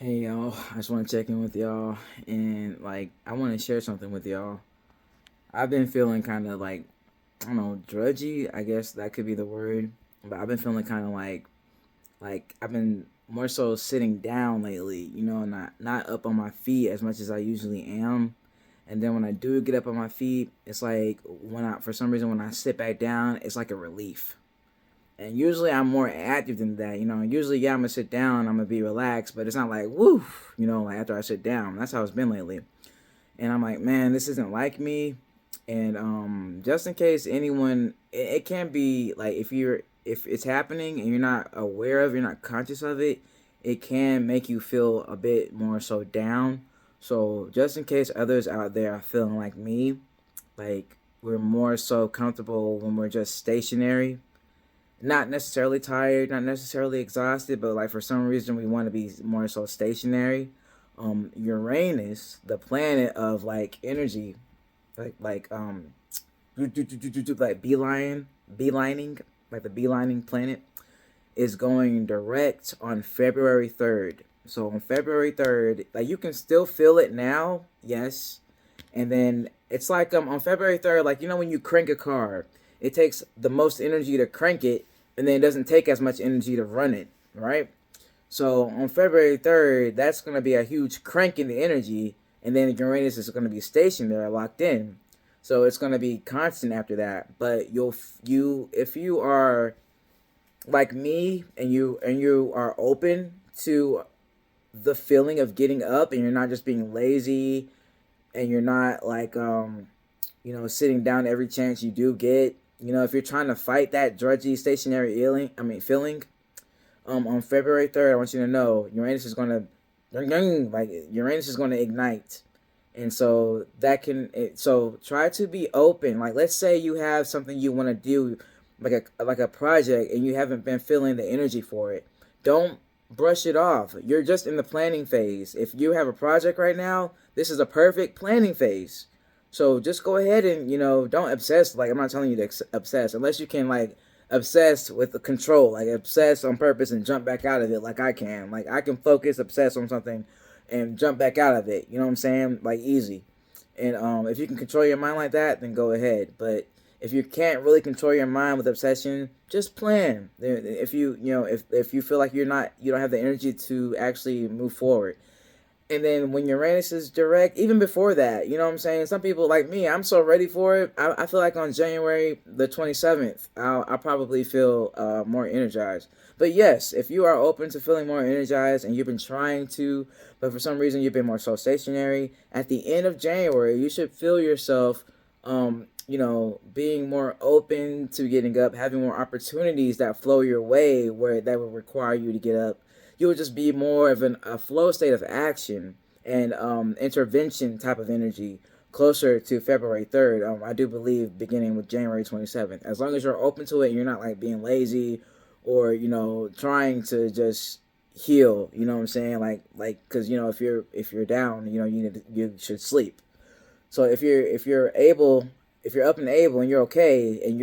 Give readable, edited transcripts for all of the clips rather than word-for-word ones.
Hey y'all, I just want to check in with y'all and I want to share something with y'all. I've been feeling kind of I don't know, drudgy, I guess that could be the word, but I've been feeling kind of like I've been more so sitting down lately, not up on my feet as much as I usually am. And then when I do get up on my feet, it's like when I for some reason when I sit back down, it's like a relief. And usually I'm more active than that. Usually, yeah, I'm gonna sit down, I'm gonna be relaxed, but it's not like woo, like after I sit down. That's how it's been lately. And I'm like, man, this isn't like me. And just in case anyone, it can be like if it's happening and you're not aware of, you're not conscious of it, it can make you feel a bit more so down. So just in case others out there are feeling like me, like we're more so comfortable when we're just stationary, not necessarily tired, not necessarily exhausted, but like for some reason we want to be more so stationary. Uranus, the planet of like energy, like beelining, like the beelining planet, is going direct on February 3rd. So on February 3rd, like you can still feel it now, yes. And then it's like on February 3rd, like when you crank a car, it takes the most energy to crank it, and then it doesn't take as much energy to run it, right? So on February 3rd, that's going to be a huge crank in the energy, and then Uranus is going to be stationed there, locked in. So it's going to be constant after that. But you if you are like me and you are open to the feeling of getting up and you're not just being lazy and you're not sitting down every chance you do get. If you're trying to fight that drudgy stationary feeling, on February 3rd, I want you to know Uranus is gonna ignite, and so so try to be open. Like let's say you have something you want to do, like a project, and you haven't been feeling the energy for it. Don't brush it off. You're just in the planning phase. If you have a project right now, this is a perfect planning phase. So just go ahead and don't obsess. Like I'm not telling you to obsess unless you can obsess with the control, like obsess on purpose and jump back out of it. Like I can, focus, obsess on something, and jump back out of it. You know what I'm saying? Like easy. And if you can control your mind like that, then go ahead. But if you can't really control your mind with obsession, just plan. If if you feel like you don't have the energy to actually move forward, and then when Uranus is direct, even before that, you know what I'm saying? Some people like me, I'm so ready for it. I feel like on January the 27th, I'll probably feel more energized. But yes, if you are open to feeling more energized and you've been trying to, but for some reason you've been more so stationary, at the end of January, you should feel yourself, being more open to getting up, having more opportunities that flow your way where that will require you to get up. You would just be more of a flow state of action and intervention type of energy closer to February 3rd. I do believe beginning with January 27th. As long as you're open to it and you're not like being lazy or, trying to just heal, you know what I'm saying? Cause if you're down, you should sleep. So if you're up and able and you're okay and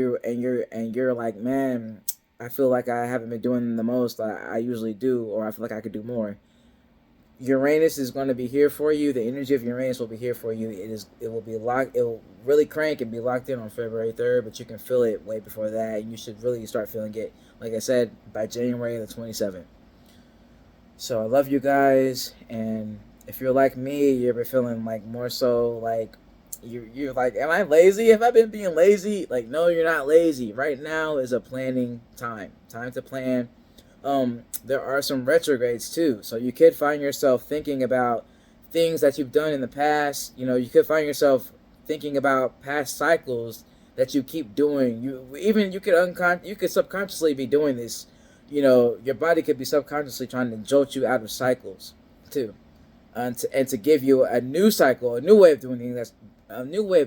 you're like, man, I feel like I haven't been doing the most I usually do, or I feel like I could do more. Uranus is going to be here for you. The energy of Uranus will be here for you. It will be locked. It will really crank and be locked in on February 3rd, but you can feel it way before that. And you should really start feeling it, like I said, by January the 27th. So I love you guys, and if you're like me, you're feeling like more so like you're like, am I lazy? Have I been being lazy? Like, no, you're not lazy. Right now is a planning time. Time to plan. There are some retrogrades too, so you could find yourself thinking about things that you've done in the past. You could find yourself thinking about past cycles that you keep doing. You could subconsciously be doing this. Your body could be subconsciously trying to jolt you out of cycles too, and to give you a new cycle, a new way of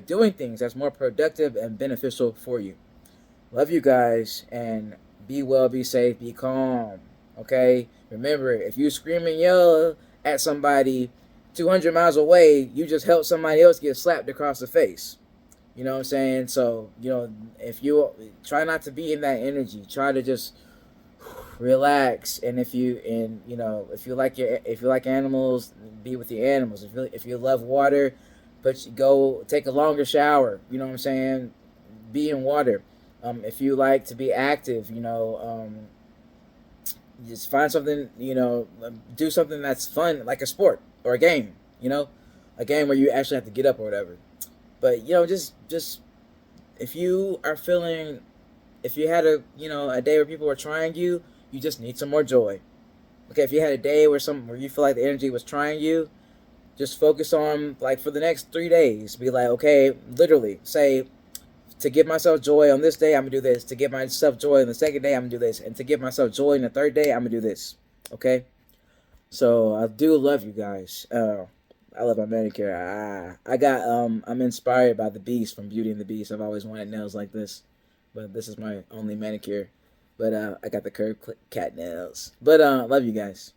doing things that's more productive and beneficial for you. Love you guys, and be well, be safe, be calm. Okay? Remember, if you scream and yell at somebody 200 miles away, you just help somebody else get slapped across the face. You know what I'm saying? So, if you try not to be in that energy, try to just relax. And if you like animals, be with your animals. If you love water, but you go take a longer shower. You know what I'm saying? Be in water. If you like to be active, just find something, do something that's fun, like a sport or a game, a game where you actually have to get up or whatever. But just if you are feeling, if you had a day where people were trying you, you just need some more joy. Okay, if you had a day where you feel like the energy was trying you, just focus on, like, for the next 3 days, be like, okay, literally say, to give myself joy on this day, I'm gonna do this. To give myself joy on the second day, I'm gonna do this. And to give myself joy on the third day, I'm gonna do this. Okay? So I do love you guys. I love my manicure. I'm inspired by the Beast from Beauty and the Beast. I've always wanted nails like this, but this is my only manicure. But I got the curved cat nails. But love you guys.